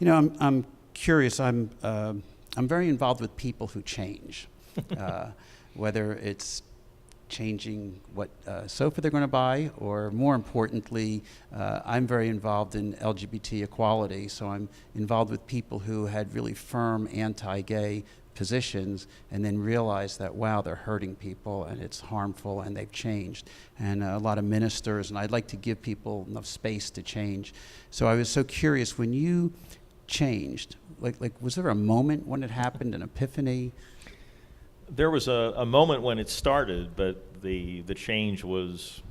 I'm curious. I'm very involved with people who change, whether it's changing what sofa they're going to buy, or more importantly, I'm very involved in LGBT equality. So I'm involved with people who had really firm anti-gay positions and then realized that, wow, they're hurting people and it's harmful and they've changed. And a lot of ministers, and I'd like to give people enough space to change. So I was so curious, when you changed, like was there a moment when it happened, an epiphany? There was a moment when it started, but the change was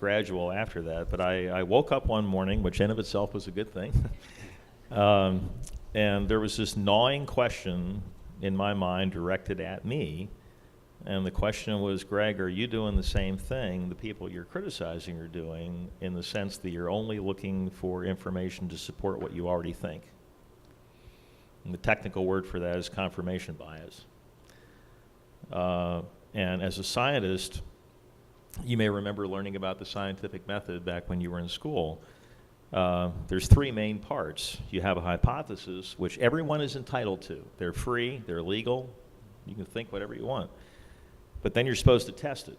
gradual after that. But I woke up one morning, which in of itself was a good thing, and there was this gnawing question in my mind directed at me, and the question was, Greg, are you doing the same thing the people you're criticizing are doing, in the sense that you're only looking for information to support what you already think? And the technical word for that is confirmation bias. And as a scientist, you may remember learning about the scientific method back when you were in school. There's three main parts. You have a hypothesis, which everyone is entitled to. They're free, they're legal, you can think whatever you want. But then you're supposed to test it.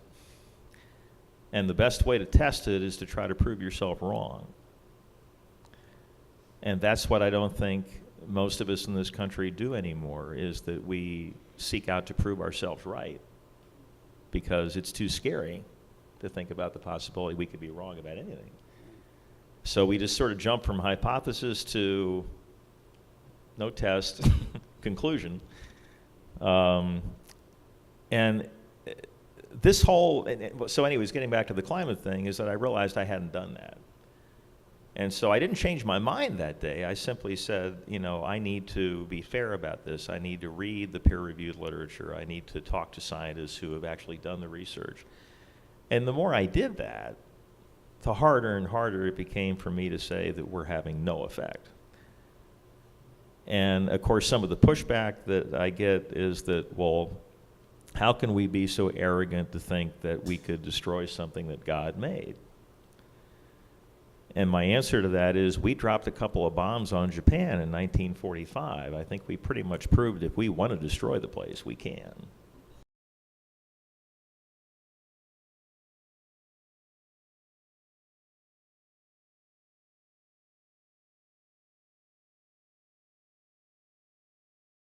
And the best way to test it is to try to prove yourself wrong. And that's what I don't think most of us in this country do anymore, is that we seek out to prove ourselves right, because it's too scary to think about the possibility we could be wrong about anything. So we just sort of jump from hypothesis to no test, conclusion. And this whole, so anyways, getting back to the climate thing, is that I realized I hadn't done that. And so I didn't change my mind that day. I simply said, I need to be fair about this. I need to read the peer-reviewed literature. I need to talk to scientists who have actually done the research. And the more I did that, the harder and harder it became for me to say that we're having no effect. And of course, some of the pushback that I get is that, well, how can we be so arrogant to think that we could destroy something that God made? And my answer to that is, we dropped a couple of bombs on Japan in 1945. I think we pretty much proved if we want to destroy the place, we can.